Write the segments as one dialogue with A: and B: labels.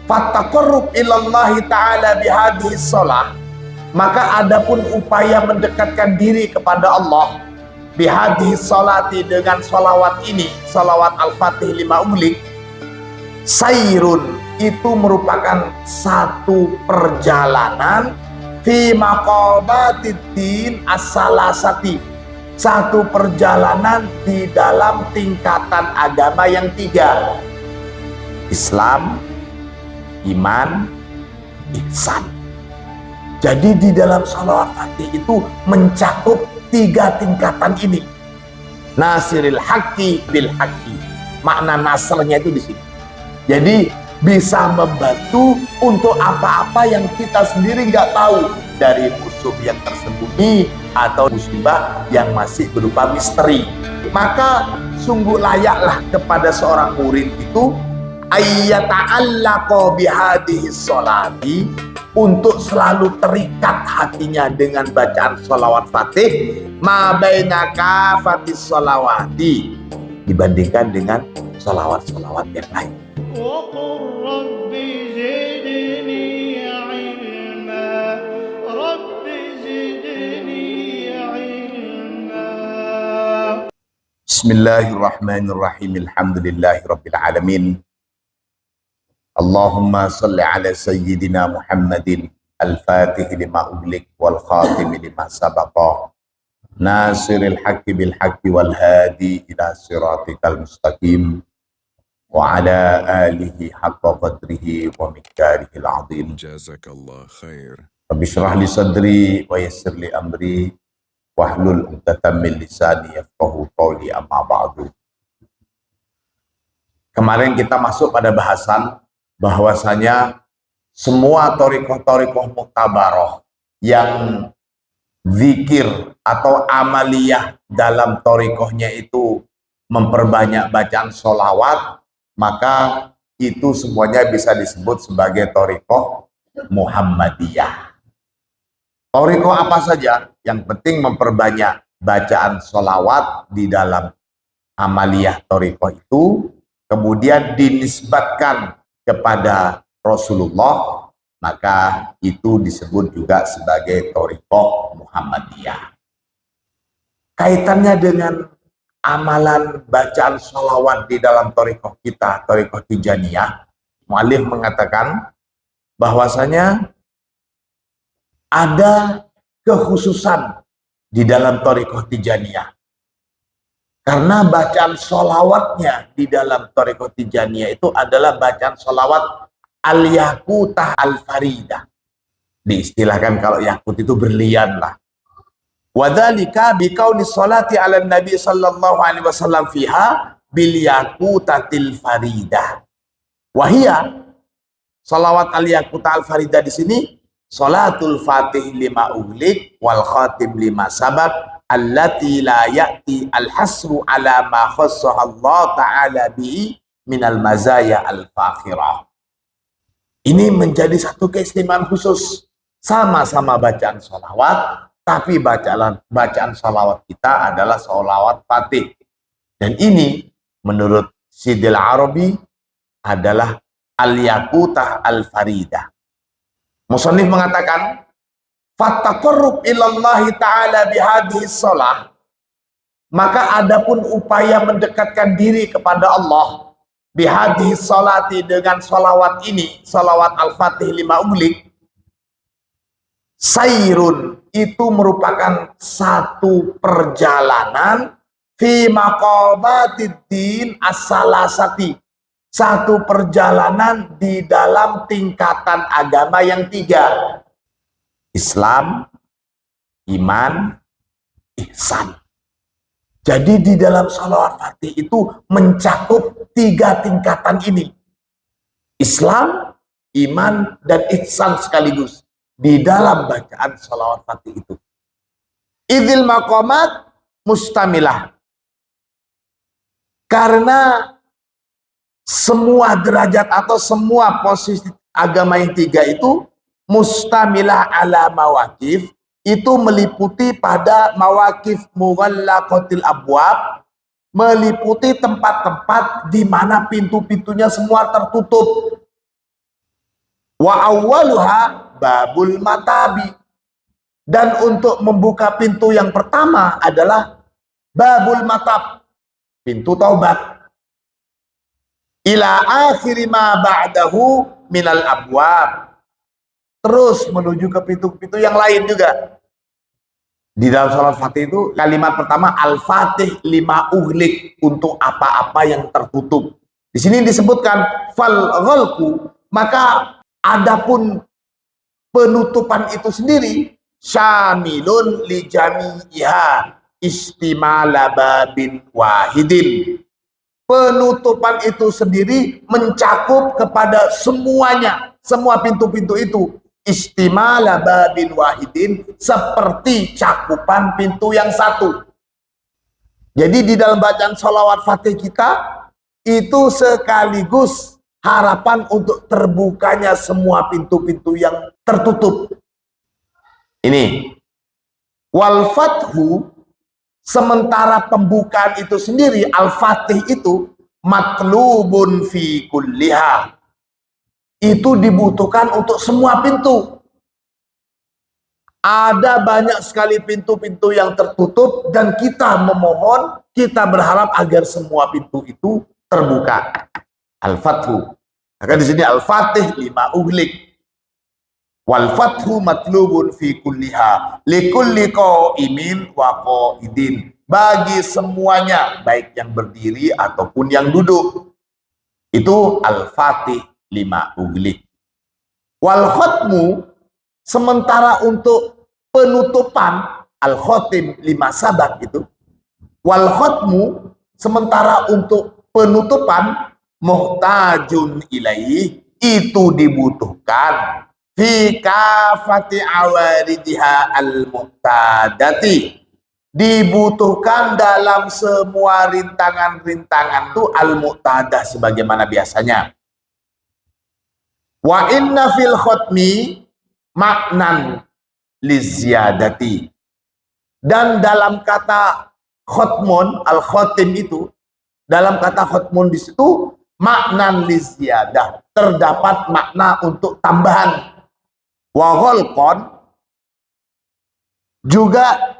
A: Fattaqarrub ilallahi ta'ala bihadhihi shalah, maka adapun upaya mendekatkan diri kepada Allah bihadhihi sholati, dengan sholawat ini, sholawat Al-Fatih lima ughliq, sairun, itu merupakan satu perjalanan fi maqamatiddin as-salasati, satu perjalanan di dalam tingkatan agama yang tiga: Islam, iman, ihsan. Jadi di dalam sholawat Fatih itu mencakup tiga tingkatan ini. Nasiril haqqi bil haqqi, makna nasrnya itu di sini. Jadi bisa membantu untuk apa-apa yang kita sendiri nggak tahu, dari musuh yang tersembunyi atau musibah yang masih berupa misteri. Maka sungguh layaklah kepada seorang murid itu ayyata'allaqa bihadhihi sholati, untuk selalu terikat hatinya dengan bacaan sholawat Fatih, ma baina kafatis sholawati, dibandingkan dengan sholawat-sholawat yang lain. Bismillahirrahmanirrahim. Alhamdulillahirabbil alamin. Allahumma salli ala sayyidina Muhammadin al-fatih lima ughliq wal khatim lima sabaqa, nasiril haqqi bil haqqi wal hadi ila siratikal mustaqim, wa ala alihi haqqa qadrihi wa miqdarihil azim.
B: Jazakallah khair.
A: Rabbi shrah li sadri wa yassir li amri wahlul 'uqdatam min lisani yafqahu qawli, amma ba'du. Kemarin kita masuk pada bahasan bahwasanya semua thariqah-thariqah muktabaroh yang zikir atau amaliyah dalam thariqahnya itu memperbanyak bacaan sholawat, maka itu semuanya bisa disebut sebagai thariqah Muhammadiyah. Thariqah apa saja, yang penting memperbanyak bacaan sholawat di dalam amaliyah thariqah itu, kemudian dinisbatkan kepada Rasulullah, maka itu disebut juga sebagai thariqah Muhammadiyah. Kaitannya dengan amalan bacaan sholawat di dalam thariqah kita, thariqah Tijaniyah, mu'allif mengatakan bahwasanya ada kekhususan di dalam thariqah Tijaniyah. Karena bacaan sholawatnya di dalam thariqah Tijaniyah itu adalah bacaan sholawat al-yakutah al-faridah. Diistilahkan kalau yakut itu berlian lah. Wadzalika biqauli sholati ala nabi sallallahu alaihi wasallam fiha bil yakutatil faridah. Wahia, sholawat al-yakutah al-faridah di sini sholatul fatih lima ughliq wal khatim lima sabaq, allati la ya'ti al-hasru ala ma khassaha Allah ta'ala bihi minal mazaya al-fakhirah. Ini menjadi satu keistimewaan khusus. Sama-sama bacaan sholawat, tapi bacaan sholawat kita adalah sholawat fatih. Dan ini menurut Sidil Arabi adalah al-yakutah al-faridah. Musannif mengatakan fattaqarrub ilallahi ta'ala bihadhihi shalah, maka adapun upaya mendekatkan diri kepada Allah bihadhihi sholati, dengan sholawat ini, sholawat Al-Fatih lima ughliq, sairun, itu merupakan satu perjalanan fi maqamatiddin as-salasati, satu perjalanan di dalam tingkatan agama yang tiga: Islam, iman, ihsan. Jadi di dalam sholawat Fatih itu mencakup tiga tingkatan ini: Islam, iman, dan ihsan sekaligus di dalam bacaan sholawat Fatih itu. Idzil maqamat mustamilah, karena semua derajat atau semua posisi agama yang tiga itu mustamilah ala mawaqif, itu meliputi pada mawaqif mughallaqatil abwab, meliputi tempat-tempat di mana pintu-pintunya semua tertutup. Wa awwaluha babul matabi. Dan untuk membuka pintu yang pertama adalah babul matab, pintu taubat. Ila akhiri ma ba'dahu minal abwab. Terus menuju ke pintu-pintu yang lain juga. Di dalam salat Fatih itu kalimat pertama Al-Fatih lima uhlik, untuk apa-apa yang tertutup. Di sini disebutkan fal ghalqu, maka adapun penutupan itu sendiri syamilun li jami'iha istimala babin wahidin. Penutupan itu sendiri mencakup kepada semuanya, semua pintu-pintu itu. Istimala babin wahidin, seperti cakupan pintu yang satu. Jadi di dalam bacaan sholawat Fatih kita itu sekaligus harapan untuk terbukanya semua pintu-pintu yang tertutup. Ini wal fathu, sementara pembukaan itu sendiri Al-Fatih itu matlubun fi kulliha, itu dibutuhkan untuk semua pintu. Ada banyak sekali pintu-pintu yang tertutup dan kita memohon, kita berharap agar semua pintu itu terbuka. Al-Fathu. Maka di sini Al-Fatih lima uhlik. Wal fathu matlubun fi kulliha likulli qaimin wa qaidin, bagi semuanya baik yang berdiri ataupun yang duduk. Itu Al-Fatih lima uhlik. Wal khatmu, sementara untuk penutupan Al-Khatim lima sabak itu. Wal khatmu, sementara untuk penutupan muhtajun ilaih, itu dibutuhkan fi kafati awaridiha al-muhtadati, dibutuhkan dalam semua rintangan-rintangan itu al-muhtadah sebagaimana biasanya. Wa inna fil khatmi maknan liziyadati, dan dalam kata khatmun al-khatim itu, dalam kata khatmun di situ maknan liziyadah, terdapat makna untuk tambahan. Wa ghalqan, juga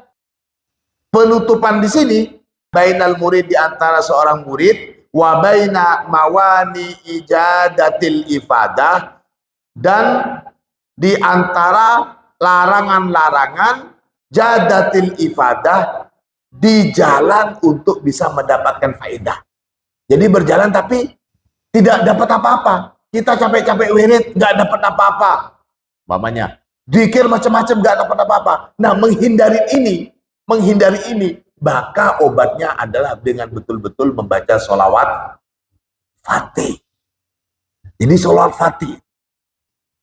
A: penutupan di sini bainal murid, di antara seorang murid, wa baina mawani ijadatil ifadah, dan di antara larangan-larangan jadatil ifadah, di jalan untuk bisa mendapatkan faedah. Jadi berjalan tapi tidak dapat apa-apa. Kita capek-capek wirid nggak dapat apa-apa. Mamanya zikir macam-macam nggak dapat apa-apa. Nah, menghindari ini, maka obatnya adalah dengan betul-betul membaca sholawat Fatih. Ini sholawat Fatih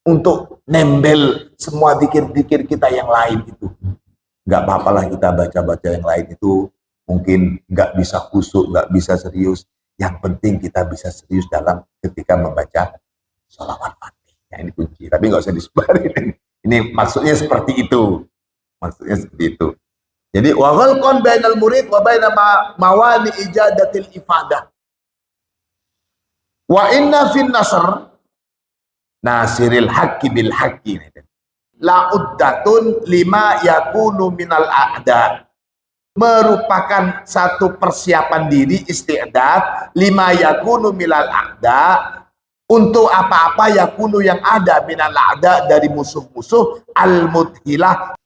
A: untuk nembel semua zikir-zikir kita yang lain itu. Nggak apa-apalah kita baca-baca yang lain itu, mungkin nggak bisa khusyuk, nggak bisa serius. Yang penting kita bisa serius dalam ketika membaca sholawat Fatih. Nah, ini kunci, tapi nggak usah disebarin. Ini maksudnya seperti itu. Maksudnya seperti itu. Jadi wa ghalqan bainal murid wa baina mawani ijadatil ifadah. Wa inna fin nasr nasiril haqqi bil haqqi la uddatun lima yakunu minal a'da, merupakan satu persiapan diri, isti'dad lima yakunu minal a'da, untuk apa-apa yakunu yang ada minal a'da, dari musuh-musuh al-mudhilah,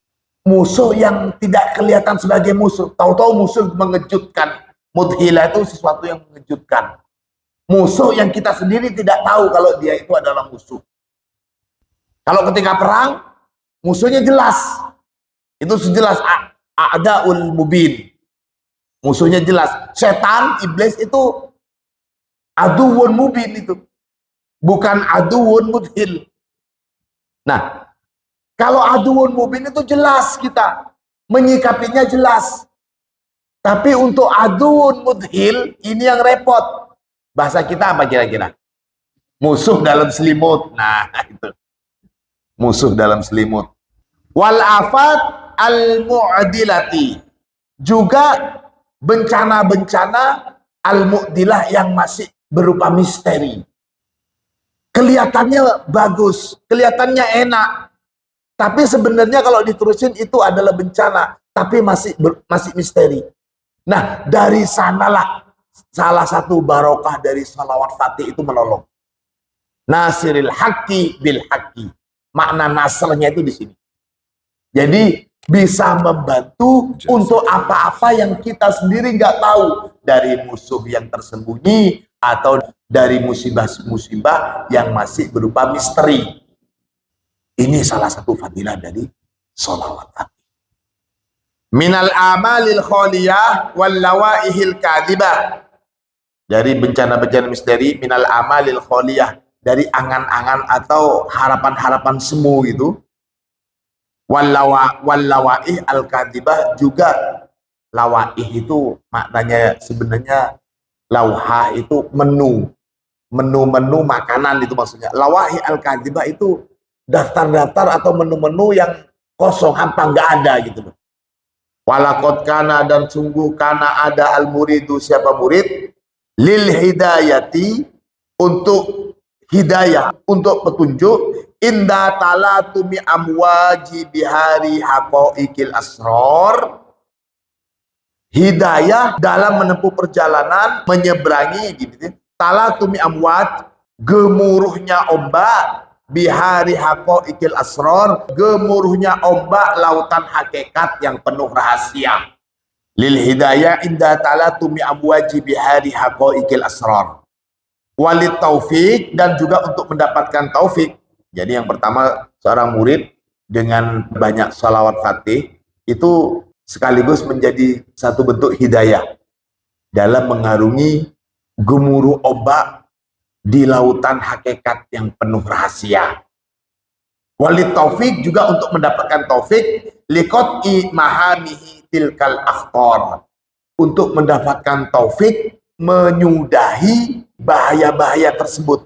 A: musuh yang tidak kelihatan sebagai musuh, tahu-tahu musuh mengejutkan. Mudhilah itu sesuatu yang mengejutkan, musuh yang kita sendiri tidak tahu kalau dia itu adalah musuh. Kalau ketika perang musuhnya jelas, itu sejelas a'daul mubin, musuhnya jelas. Setan, iblis itu aduwun mubin, itu bukan aduwun mudhil. Nah, kalau aduwun mubin itu jelas, kita menyikapinya jelas. Tapi untuk aduwun mudhil ini yang repot. Bahasa kita apa kira-kira? Musuh dalam selimut. Nah, itu musuh dalam selimut. Wal afat al mu'adilati, juga bencana-bencana al mu'dilah yang masih berupa misteri. kelihatannya bagus, kelihatannya enak, tapi sebenarnya kalau diterusin itu adalah bencana, tapi masih misteri. Nah, dari sanalah salah satu barokah dari salawat fatih itu menolong. Nasiril haqqi bil haqqi. Makna nasrnya itu di sini. Jadi bisa membantu untuk apa-apa yang kita sendiri nggak tahu, dari musuh yang tersembunyi atau dari musibah-musibah yang masih berupa misteri. Ini salah satu fadilah dari sholawat fatih. Minal amalil kholiyah wal lawaihil kadhibah. Dari bencana-bencana misteri, minal amalil kholiyah, dari angan-angan atau harapan-harapan semu itu. Wallawaih al-kadhibah, juga lawaih itu maknanya sebenarnya lauha itu menu makanan itu maksudnya. Lawaih al-kadhibah itu daftar-daftar atau menu-menu yang kosong, hampa, nggak ada gitu loh. Walaqad kana, dan sungguh kana ada al-muridu, siapa murid, lil hidayati, untuk hidayah, untuk petunjuk, inda talatumi amwaji bihari haqaiqil asror, hidayah dalam menempuh perjalanan menyeberangi gitu, talatumi amwaj, gemuruhnya ombak, bihari haqaiqil asror, gemuruhnya ombak lautan hakikat yang penuh rahasia. Lil hidayah inda talatumi amwaji bihari haqaiqil asror. Walid taufik, dan juga untuk mendapatkan taufik. Jadi yang pertama, seorang murid dengan banyak salawat fatih itu sekaligus menjadi satu bentuk hidayah dalam mengarungi gemuruh ombak di lautan hakikat yang penuh rahasia. Walid taufik, juga untuk mendapatkan taufik, liqat'i mahamihi tilkal akhtar, untuk mendapatkan taufik menyudahi bahaya-bahaya tersebut.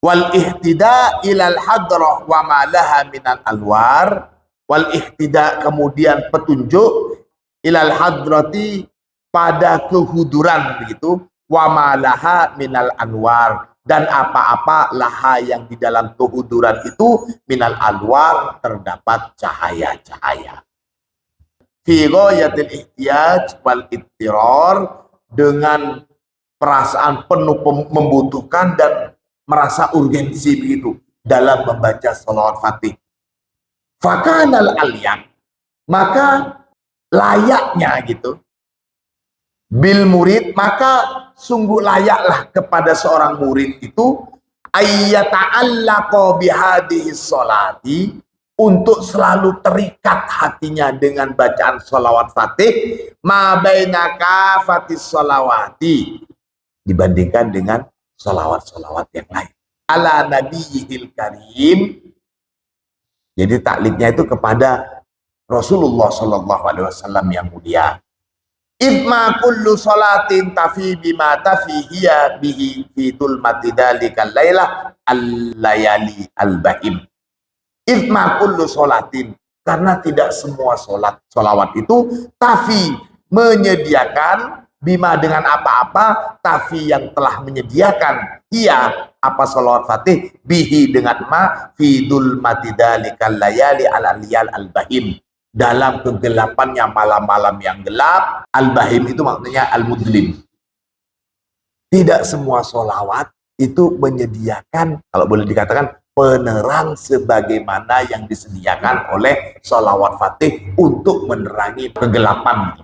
A: Wal ihtida ilal hadrah wa ma laha minal alwar, wal ihtida, kemudian petunjuk, ilal hadrati, pada kehuduran begitu, wa ma laha minal anwar, dan apa-apa laha yang di dalam kehuduran itu, minal anwar, terdapat cahaya-cahaya. Fi ghayatil ihtiyaj wal ittirar, dengan perasaan penuh membutuhkan dan merasa urgensi begitu dalam membaca sholawat fatih. Fakanal aliyah, maka layaknya gitu, bil murid, maka sungguh layaklah kepada seorang murid itu, ayyata'allaqa bihadihi sholati, untuk selalu terikat hatinya dengan bacaan sholawat fatih, ma baina kafatis sholawati, dibandingkan dengan sholawat-sholawat yang lain. Ala nabiyil karim, jadi taklidnya itu kepada Rasulullah SAW yang mulia. Idma kullu sholatin tafi bima tafihiya bihi fitul matidalikal laylah al-layali al-bahim. Idma kullu sholatin, karena tidak semua sholawat itu tafi, menyediakan, bima, dengan apa-apa, tafi, yang telah menyediakan, iya, apa sholawat fatih, bihi, dengan ma, fidul matidalikal layali al-aliyal al-bahim, dalam kegelapannya malam-malam yang gelap. Al-bahim itu maksudnya al-mudlim. Tidak semua sholawat itu menyediakan, kalau boleh dikatakan, penerang sebagaimana yang disediakan oleh sholawat fatih untuk menerangi kegelapan.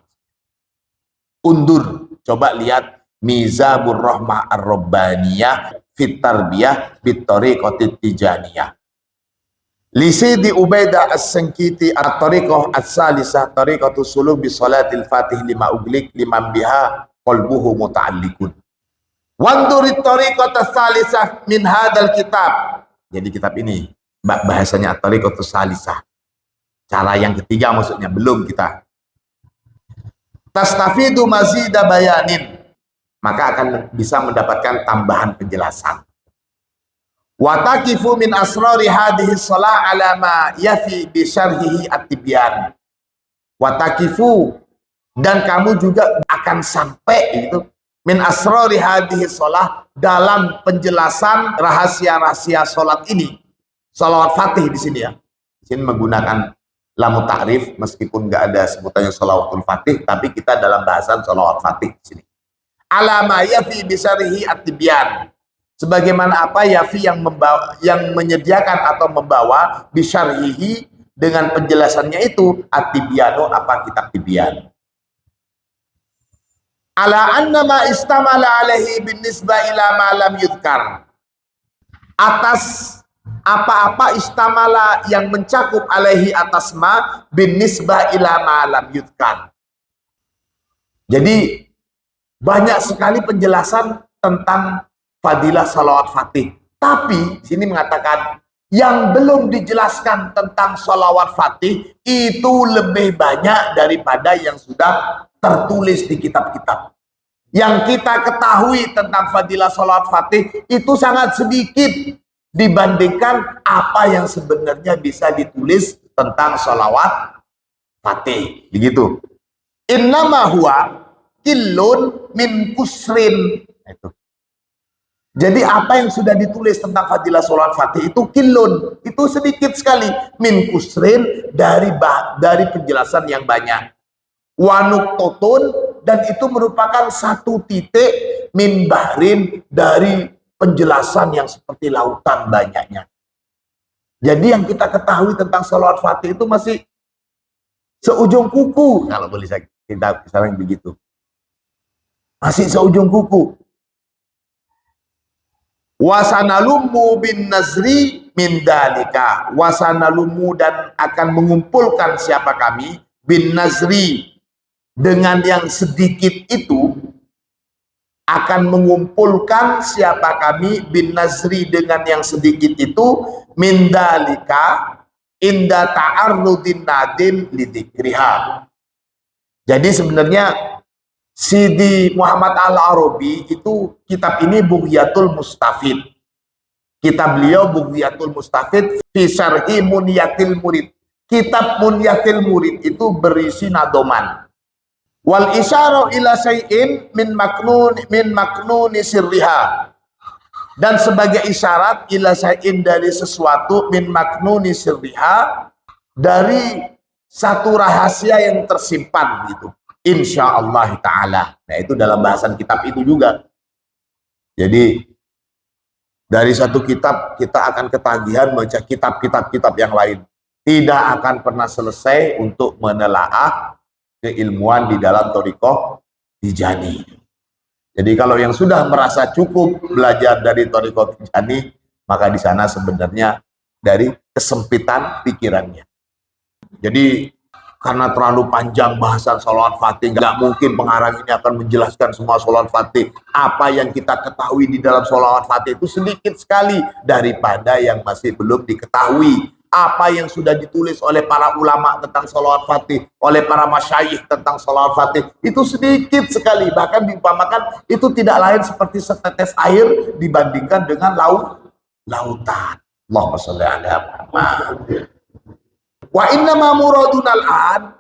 A: Undur, coba lihat Mizabur Rahmah Ar-Rabbaniyah fit Tarbiyah bit Tariqatit Tijaniyah. Li Sayyidi Ubaidah As-Sankiti at-Tariqah as-Salisah Tariqatus Suluk bi Salatil Fatih lima uglik liman biha qalbuhu muta'alliqun. Wandurit Tariqat as-Salisah min hadal kitab. Jadi kitab ini bahasanya at-Tariqatus Salisah. Cara yang ketiga maksudnya, belum kita. Tastafidu mazida bayanin, maka akan bisa mendapatkan tambahan penjelasan. Wa taqifu min asrari hadhihi shalah ala ma yafi bi syarhihi at-tibyan. Wa taqifu, dan kamu juga akan sampai itu min asrori hadhihi sholah, dalam penjelasan rahasia-rahasia sholat ini. Sholawat fatih di sini ya. Di sini menggunakan lamu ta'rif meskipun nggak ada sebutannya sholawatul fatih, tapi kita dalam bahasan sholawat fatih di sini. Alama yafi bisarihi at-tibyan. Sebagaimana apa yafi yang membawa, yang menyediakan atau membawa bisyarhihi dengan penjelasannya itu at-tibyanu, apa kitab tibyan. Ala anna ma istamala alaihi bin nisbah ila ma lam yudhkar, atas apa-apa istamala yang mencakup alaihi atas ma bin nisbah ila ma lam yudhkar. Jadi banyak sekali penjelasan tentang fadilah salawat fatih, tapi sini mengatakan yang belum dijelaskan tentang salawat fatih itu lebih banyak daripada yang sudah tertulis di kitab-kitab. Yang kita ketahui tentang fadilah salawat fatih itu sangat sedikit dibandingkan apa yang sebenarnya bisa ditulis tentang salawat fatih. Begitu. Innama huwa killun min kusrin. Itu. Jadi apa yang sudah ditulis tentang fadilah salawat fatih itu killun, itu sedikit sekali, min kusrin, dari penjelasan yang banyak. Wanuktotun, dan itu merupakan satu titik min bahrin, dari penjelasan yang seperti lautan banyaknya. Jadi yang kita ketahui tentang salawat fatih itu masih seujung kuku, kalau boleh kita sekarang begitu. Masih seujung kuku. Wasanalumu bin nazri min dalika, wasanalumu, dan akan mengumpulkan siapa kami bin nazri, dengan yang sedikit itu, akan mengumpulkan siapa kami bin nazri, dengan yang sedikit itu, min dalika inda ta'arrudin nadim lidikriha. Jadi sebenarnya Sidi Muhammad Al-Arabi itu kitab ini Bughyatul Mustafid. Kitab beliau Bughyatul Mustafid fi syarhi Munyatil Murid. Kitab Munyatil Murid itu berisi nadoman. Wal isyara ila syai'in min maknuni sirriha. Dan sebagai isyarat ila syai'in, dari sesuatu, min maknuni sirriha, dari satu rahasia yang tersimpan gitu. Insyaallah ta'ala. Nah itu dalam bahasan kitab itu juga. Jadi dari satu kitab kita akan ketagihan baca kitab-kitab yang lain. Tidak akan pernah selesai untuk menelaah keilmuan di dalam thariqah Tijani. Jadi kalau yang sudah merasa cukup belajar dari thariqah Tijani, maka di sana sebenarnya dari kesempitan pikirannya. Jadi karena terlalu panjang bahasan sholawat fatih, nggak mungkin pengarang ini akan menjelaskan semua sholawat fatih. Apa yang kita ketahui di dalam sholawat fatih itu sedikit sekali daripada yang masih belum diketahui. Apa yang sudah ditulis oleh para ulama tentang sholawat fatih, oleh para masyayikh tentang sholawat fatih, itu sedikit sekali. Bahkan diumpamakan itu tidak lain seperti setetes air dibandingkan dengan lautan. Allahumma sholli ala Muhammad. Wa inna ma muradunal an,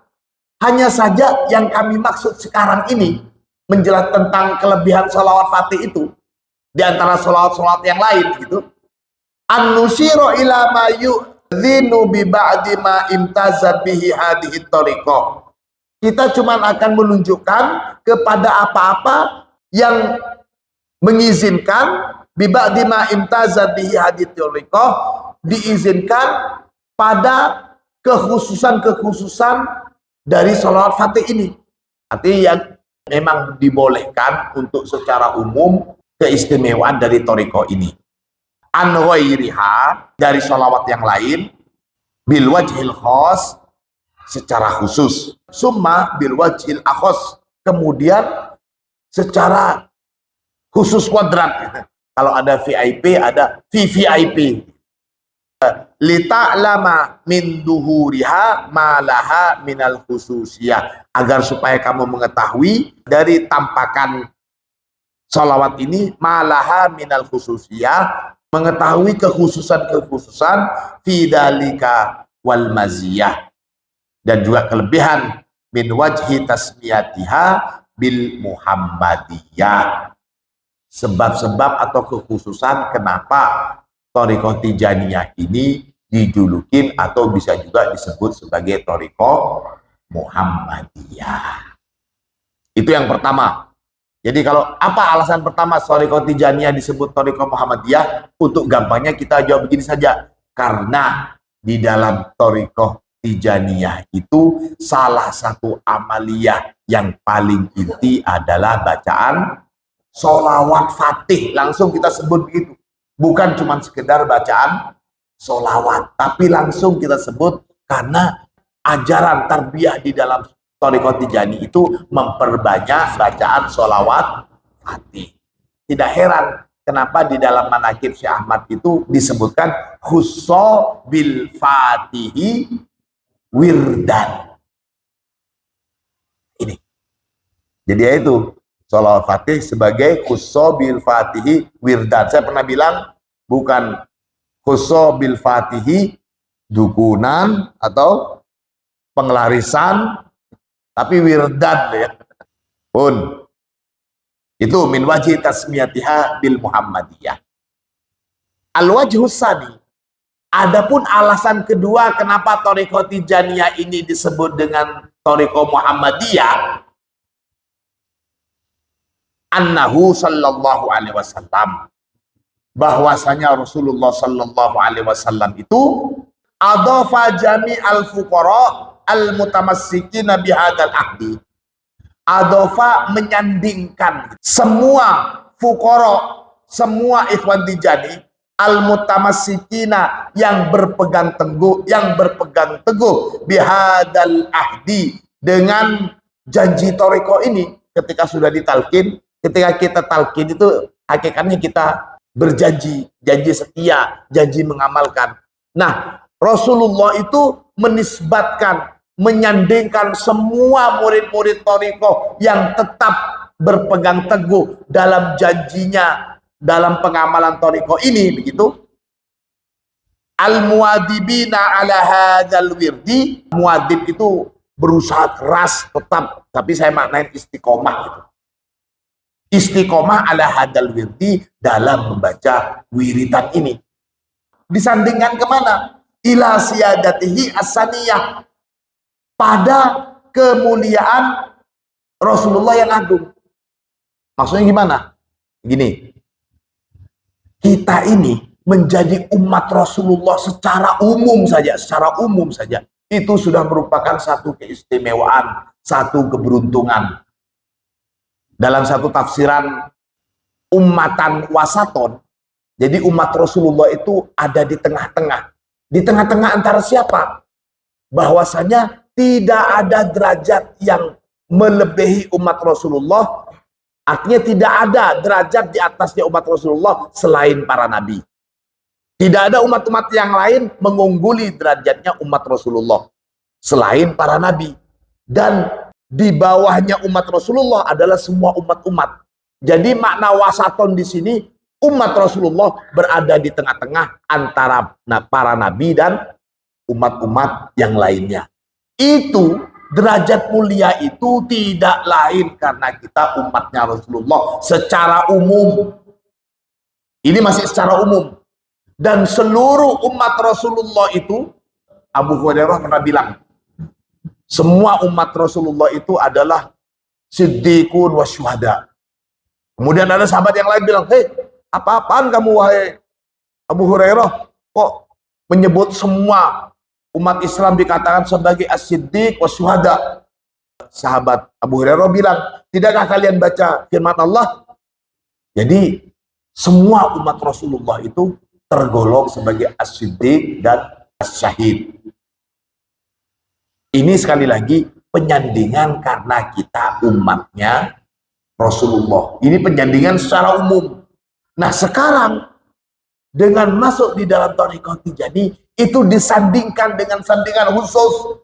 A: hanya saja yang kami maksud sekarang ini menjelaskan tentang kelebihan sholawat fatih itu di antara sholawat-sholawat yang lain gitu. An-nusyira ila ma yu'dhinu bi ba'di ma imtazat bihi hadhihi thariqah. Kita cuma akan menunjukkan kepada apa-apa yang mengizinkan bi ba'di ma imtazat bihi hadhihi thariqah, diizinkan pada kekhususan dari sholawat fatih ini. Artinya yang memang dibolehkan untuk secara umum, keistimewaan dari thariqah ini. An ghairiha, dari sholawat yang lain, bil wajhil khas, secara khusus. Summa bil wajhil akhos, kemudian secara khusus kuadrat. Kalau ada VIP, ada VVIP. Lita'lama min duhuriha malaha minal khususiyah, agar supaya kamu mengetahui dari tampakan sholawat ini malaha minal khususiyah, mengetahui kekhususan fidalika wal maziyah, dan juga kelebihan min wajhi tasmiyatiha, bil Muhammadiyah. Sebab-sebab atau kekhususan kenapa Thariqah Tijaniyah ini dijulukin atau bisa juga disebut sebagai Thariqah Muhammadiyah. Itu yang pertama. Jadi kalau apa alasan pertama Thariqah Tijaniyah disebut Thariqah Muhammadiyah? Untuk gampangnya kita jawab begini saja. Karena di dalam Thariqah Tijaniyah itu salah satu amaliyah yang paling inti adalah bacaan sholawat fatih. Langsung kita sebut begitu. Bukan cuma sekedar bacaan sholawat, tapi langsung kita sebut karena ajaran tarbiyah di dalam Thariqah Tijaniyah itu memperbanyak bacaan sholawat fatih. Tidak heran kenapa di dalam manaqib Syekh Ahmad itu disebutkan khusso bil fatihi wirdan. Ini. Jadi ya itu sholawat fatih sebagai khusso bil fatihi wirdan. Saya pernah bilang bukan khusso bil fatihi dukunan atau pengelarisan, tapi wirdan ya. Pun itu min wajhi tasmiyatiha bil Muhammadiyah. Al-wajhus tsani. Adapun alasan kedua kenapa Thariqah Tijaniyah ini disebut dengan Thariqah Muhammadiyah, annahu sallallahu alaihi wasallam, bahwasanya Rasulullah sallallahu alaihi wasallam itu adhafa jami al-fuqara al-mutamassikin bihadzal ahdi. Adhafa menyandingkan semua fuqara, semua ikhwan Tijani al-mutamassikina yang berpegang teguh bihadzal ahdi dengan janji Thariqah ini. Ketika sudah ditalkin, ketika kita talkin itu hakikatnya kita berjanji, janji setia, janji mengamalkan. Nah, Rasulullah itu menisbatkan, menyandingkan semua murid-murid Thariqah yang tetap berpegang teguh dalam janjinya dalam pengamalan Thariqah ini, begitu. Al-muadibina ala hadzal wirdi, muadib itu berusaha keras tetap, tapi saya maknain istiqomah gitu. Istiqomah ala hadzal wirdi dalam membaca wiritan ini. Disandingkan kemana? Ila siyadatihi as-saniyah, pada kemuliaan Rasulullah yang agung. Maksudnya gimana? Gini, kita ini menjadi umat Rasulullah secara umum saja, itu sudah merupakan satu keistimewaan, satu keberuntungan. Dalam satu tafsiran ummatan wasaton, jadi umat Rasulullah itu ada di tengah-tengah. Di tengah-tengah antara siapa? Bahwasanya tidak ada derajat yang melebihi umat Rasulullah. Artinya tidak ada derajat di atasnya umat Rasulullah selain para nabi. Tidak ada umat-umat yang lain mengungguli derajatnya umat Rasulullah selain para nabi. Dan di bawahnya umat Rasulullah adalah semua umat-umat. Jadi makna wasaton di sini, umat Rasulullah berada di tengah-tengah antara para nabi dan umat-umat yang lainnya. Itu derajat mulia itu tidak lain karena kita umatnya Rasulullah secara umum. Ini masih secara umum. Dan seluruh umat Rasulullah itu, Abu Hurairah pernah bilang, semua umat Rasulullah itu adalah siddiqun wa syuhada. Kemudian ada sahabat yang lain bilang, hei, apa-apaan kamu wahai Abu Hurairah, kok menyebut semua umat Islam dikatakan sebagai as-siddiq wa syuhada? Sahabat Abu Hurairah bilang, tidakkah kalian baca firman Allah? Jadi semua umat Rasulullah itu tergolong sebagai as-siddiq dan as-syahid. Ini sekali lagi penyandingan karena kita umatnya Rasulullah. Ini penyandingan secara umum. Nah sekarang dengan masuk di dalam Thariqah Tijaniyah itu disandingkan dengan sandingan khusus.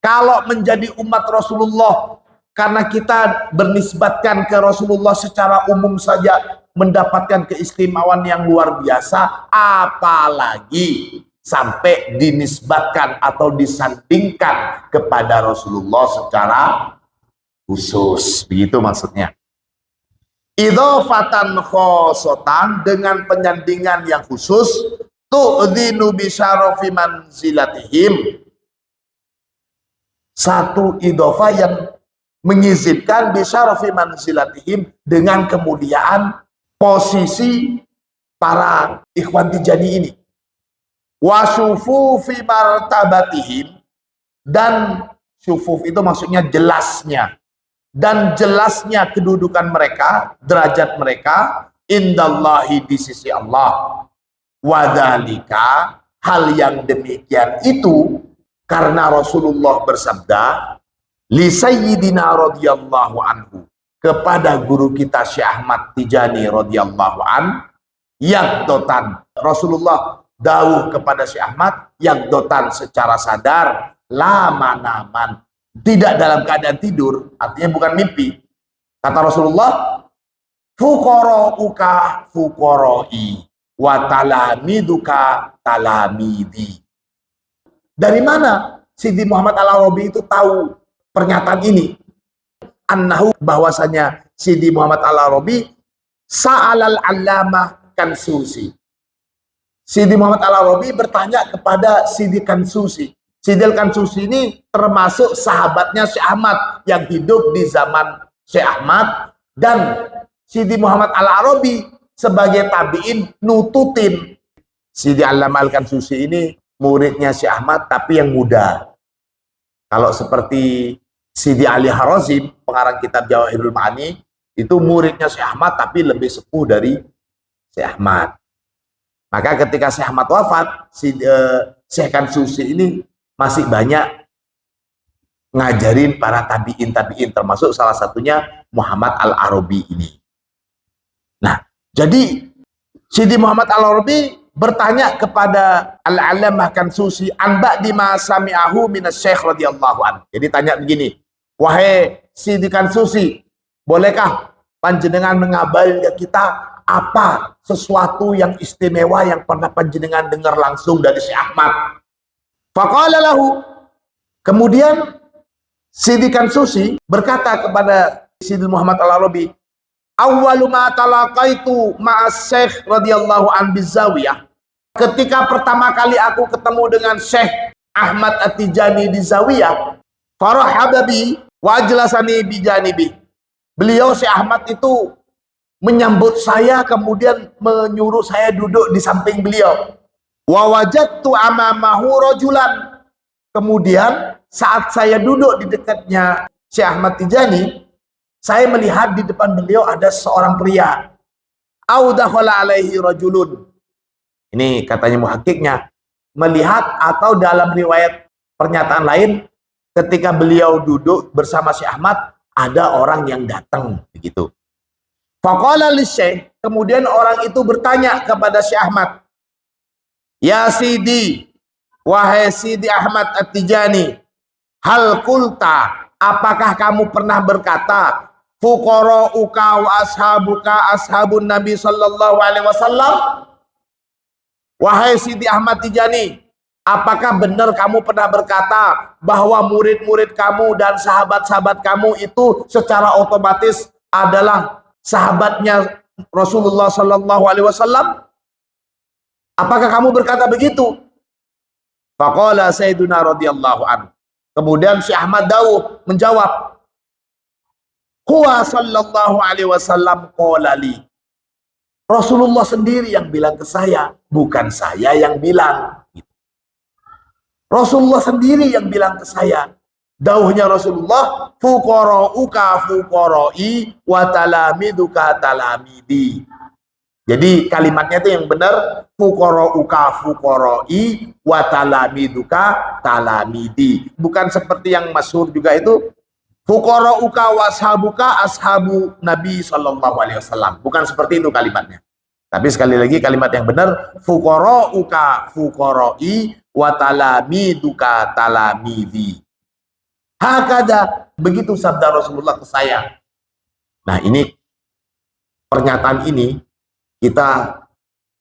A: Kalau menjadi umat Rasulullah karena kita bernisbatkan ke Rasulullah secara umum saja mendapatkan keistimewaan yang luar biasa, apalagi sampai dinisbatkan atau disandingkan kepada Rasulullah secara khusus. Begitu maksudnya. Idhofatan khosotan, dengan penyandingan yang khusus, tu'dhinu bisyarafi manzilatihim. Satu idhofah yang mengizinkan bisyarafi manzilatihim, dengan kemuliaan posisi para ikhwan Tijani ini. Wa syufufi martabatihim, dan syufuf itu maksudnya jelasnya, dan jelasnya kedudukan mereka, derajat mereka indallahi, di sisi Allah. Wadhalika, hal yang demikian itu karena Rasulullah bersabda li sayyidina radhiyallahu anhu, kepada guru kita Syekh Ahmad Tijani radhiyallahu an, yakdotan, Rasulullah dawuh kepada Syekh Ahmad yakdotan, secara sadar, lama-naman, tidak dalam keadaan tidur, artinya bukan mimpi. Kata Rasulullah, fuqara'uka fuqara'i wa talamiduka talamidi. Dari mana Sidi Muhammad Al-Arabi itu tahu pernyataan ini? Annahu, bahwasanya Sidi Muhammad Al-Arabi sa'alal allamah Kansusi. Sidi Muhammad Al-Arabi bertanya kepada Sidi Kansusi. Sidi Kansusi ini termasuk sahabatnya Syekh Ahmad yang hidup di zaman Syekh Ahmad, dan Sidi Muhammad Al-Arabi sebagai tabi'in nututin. Sidi Allamah Al-Kansusi ini muridnya Syekh Ahmad tapi yang muda. Kalau seperti Sidi Ali Harazim, pengarang kitab Jawahirul Ma'ani, itu muridnya Syekh Ahmad tapi lebih sepuh dari Syekh Ahmad. Maka ketika Syekh Ahmad wafat, Syekh Kansusi ini masih banyak ngajarin para tabi'in, termasuk salah satunya Muhammad Al-Arabi ini. Nah, jadi Sidi Muhammad Al-Arabi bertanya kepada Al-Allamah Kansusi an ba'di ma sami'ahu minas Syekh radhiyallahu anhu. Jadi tanya begini, wahai Sidi Kansusi, bolehkah panjenengan mengabarin ke kita apa sesuatu yang istimewa yang pernah panjenengan dengar langsung dari Syekh Ahmad? Faqala lahu, kemudian Sidi Kansusi berkata kepada Sidi Muhammad Al-Arabi, awwalu ma talaqaitu ma'as Syekh radhiyallahu an bizawiyah, ketika pertama kali aku ketemu dengan Syekh Ahmad At-Tijani di Zawiyah, farahaba bi wa ajlasani bi janibi. Beliau Syekh Ahmad itu menyambut saya, kemudian menyuruh saya duduk di samping beliau. Wa wajadtu amamahu rajulan. Kemudian saat saya duduk di dekatnya Syekh Ahmad Tijani, saya melihat di depan beliau ada seorang pria. Au dakhala alaihi rajulun. Ini katanya muhakkiknya, melihat atau dalam riwayat pernyataan lain, ketika beliau duduk bersama Syekh Ahmad, ada orang yang datang begitu. Faqala lisyekh, kemudian orang itu bertanya kepada Syekh Ahmad, ya Sidi, wahai Sidi Ahmad At-Tijani, hal kulta, apakah kamu pernah berkata, fuqara'uka wa ashabuka ashabun Nabi sallallahu alaihi wasallam? Wahai Sidi Ahmad Tijani, apakah benar kamu pernah berkata bahwa murid-murid kamu dan sahabat-sahabat kamu itu secara otomatis adalah sahabatnya Rasulullah sallallahu alaihi wasallam? Apakah kamu berkata begitu? Faqala Sayyiduna radhiyallahu anhu. Kemudian Syekh Ahmad Dawuh menjawab, huwa sallallahu alaihi wasallam qala li. Rasulullah sendiri yang bilang ke saya, bukan saya yang bilang. Rasulullah sendiri yang bilang ke saya. Dawuhnya Rasulullah, fuqara'uka fuqara'i wa talamiduka talamidi. Jadi kalimatnya itu yang benar, fuqara'uka fuqara'i wa talamiduka talamidi. Bukan seperti yang masyhur juga itu, fuqara'uka wa ashabuka ashabu Nabi sallallahu alaihi wasallam. Bukan seperti itu kalimatnya. Tapi sekali lagi kalimat yang benar, fuqara'uka fuqara'i wa talamiduka talamidi. Hakada, begitu sabda Rasulullah ke saya. Nah, ini pernyataan ini kita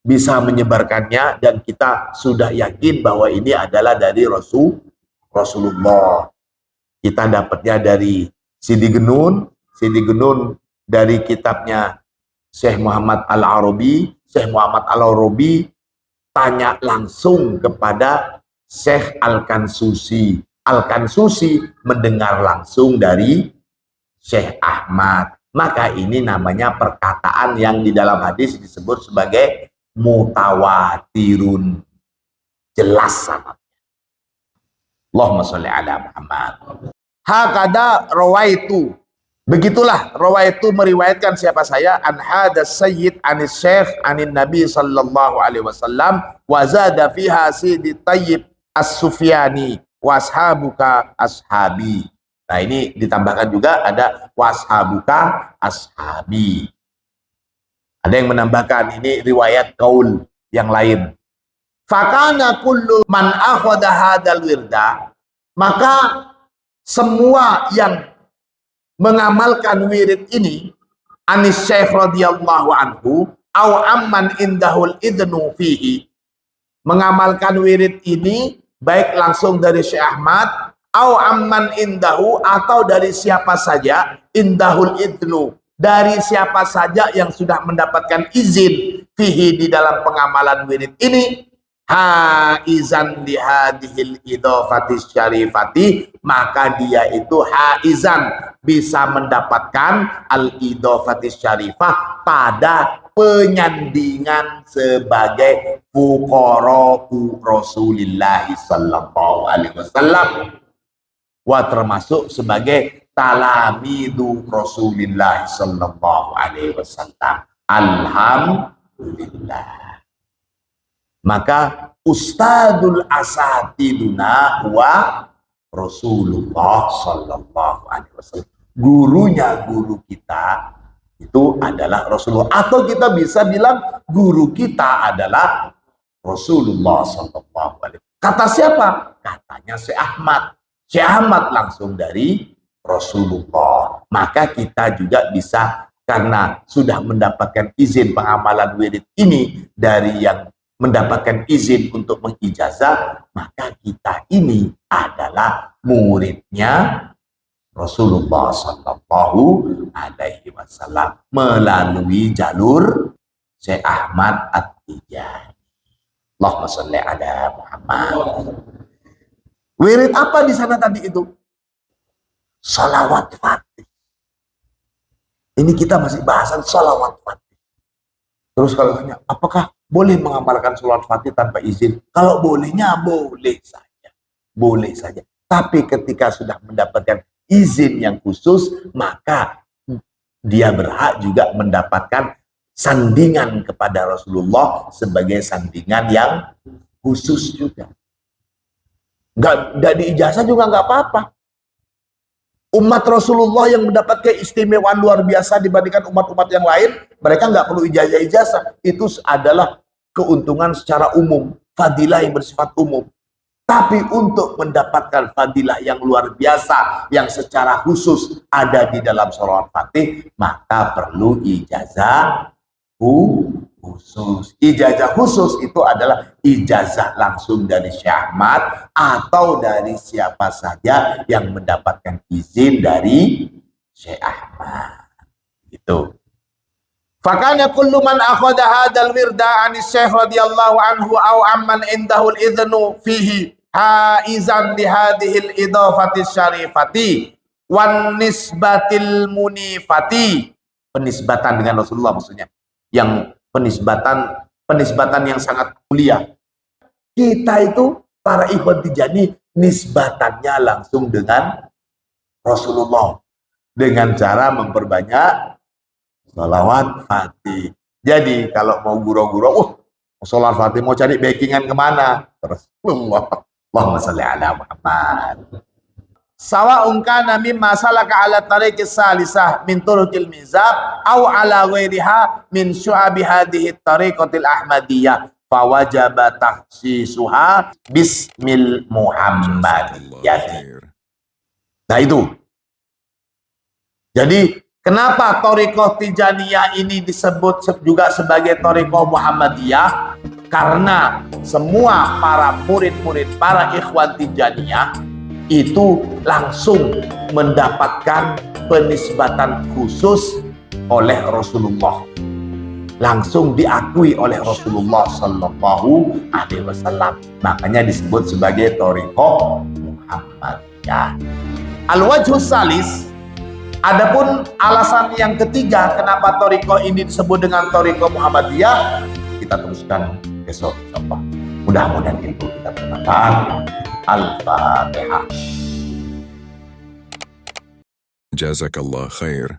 A: bisa menyebarkannya dan kita sudah yakin bahwa ini adalah dari Rasulullah. Kita dapatnya dari Sidi Genun dari kitabnya Syekh Muhammad Al-Arabi. Syekh Muhammad Al-Arabi tanya langsung kepada Syekh Al-Kansusi. Al-Kansusi mendengar langsung dari Syekh Ahmad. Maka ini namanya perkataan yang di dalam hadis disebut sebagai mutawatirun. Jelas sanadnya. Allahumma sholli ala Muhammad. Hakada rawaitu. Begitulah rawaitu meriwayatkan siapa saya an hadas sayyid anis syekh anin nabi sallallahu alaihi wasallam wa zada fiha sidi tayyib as-sufyani washabuka ashabi. Nah ini ditambahkan juga ada washabuka ashabi. Ada yang menambahkan ini riwayat kaul yang lain. Fakana kullu man akhadha hadzal wirda, maka semua yang mengamalkan wirid ini anis syekh radhiyallahu anhu au amman indahul idnu fihi, mengamalkan wirid ini baik langsung dari Syekh Ahmad au amman indahu, atau dari siapa saja, indahul idnu, dari siapa saja yang sudah mendapatkan izin fihi di dalam pengamalan wirid ini, haizan lihadihil idhofati syarifati, maka dia itu haizan, bisa mendapatkan al idhofati syarifah, pada penyandingan sebagai fuqara'u Rasulillah sallallahu alaihi wasallam, wa termasuk sebagai talamidu Rasulillah sallallahu alaihi wasallam. Alhamdulillah. Maka ustadul asatiduna wa Rasulullah sallallahu alaihi wasallam. Gurunya guru kita itu adalah Rasulullah, atau kita bisa bilang guru kita adalah Rasulullah sallallahu alaihi wasallam. Kata siapa? Katanya Syekh Ahmad. Syekh Ahmad langsung dari Rasulullah. Maka kita juga bisa, karena sudah mendapatkan izin pengamalan wirid ini dari yang mendapatkan izin untuk mengijazah, maka kita ini adalah muridnya Rasulullah sallallahu alaihi wasallam melalui jalur Syekh Ahmad At-Tijani. Allahumma sholli ala Muhammad. Wirid apa di sana tadi itu? Sholawat Fatih. Ini kita masih bahasan sholawat Fatih. Terus kalau tanya, apakah boleh mengamalkan sholawat Fatih tanpa izin? Kalau bolehnya boleh saja. Boleh saja. Tapi ketika sudah mendapatkan izin yang khusus, maka dia berhak juga mendapatkan sandingan kepada Rasulullah sebagai sandingan yang khusus juga. Nggak diijazah juga nggak apa-apa. Umat Rasulullah yang mendapatkan keistimewaan luar biasa dibandingkan umat-umat yang lain, mereka nggak perlu ijazah-ijazah. Itu adalah keuntungan secara umum, fadilah yang bersifat umum. Tapi untuk mendapatkan fadilah yang luar biasa, yang secara khusus ada di dalam sholawat Fatih, maka perlu ijazah khusus. Ijazah khusus itu adalah ijazah langsung dari Syekh Ahmad atau dari siapa saja yang mendapatkan izin dari Syekh Ahmad. Gitu. Fakana kullu man akhadha hadzal wirda anis syekh radhiyallahu anhu aw amman indahu al-idhnu fihi haizan li hadhihi al-idhafati syarifati wan nisbatil munifati, penisbatan dengan Rasulullah maksudnya, yang penisbatan yang sangat mulia. Kita itu para ikhwan Tijani nisbatannya langsung dengan Rasulullah dengan cara memperbanyak sholawat Fatih. Jadi kalau mau gurau-gurau, sholawat Fatih mau cari backingan kemana? Rasulullah. Allahumma sholli ala Muhammad. Sawa'un kana mimma salaka ala tariqis salisah min turuqil mizab aw ala ghairiha min syu'abi hadhihi tariqatil ahmadiyah fawajaba takhsisuha bismil muhammadiyyah. Nah itu. Jadi kenapa thariqah Tijaniyah ini disebut juga sebagai thariqah Muhammadiyah? Karena semua para murid-murid, para ikhwan Tijaniyah itu langsung mendapatkan penisbatan khusus oleh Rasulullah, langsung diakui oleh Rasulullah Sallallahu Alaihi Wasallam. Makanya disebut sebagai Thariqah Muhammadiyah. Al-wajhus salis, adapun alasan yang ketiga kenapa Thariqah ini disebut dengan Thariqah Muhammadiyah, kita teruskan besok insyaallah. Mudah-mudahan itu kita bermanfaat. Al-Fatihah.
B: Jazakallah khair.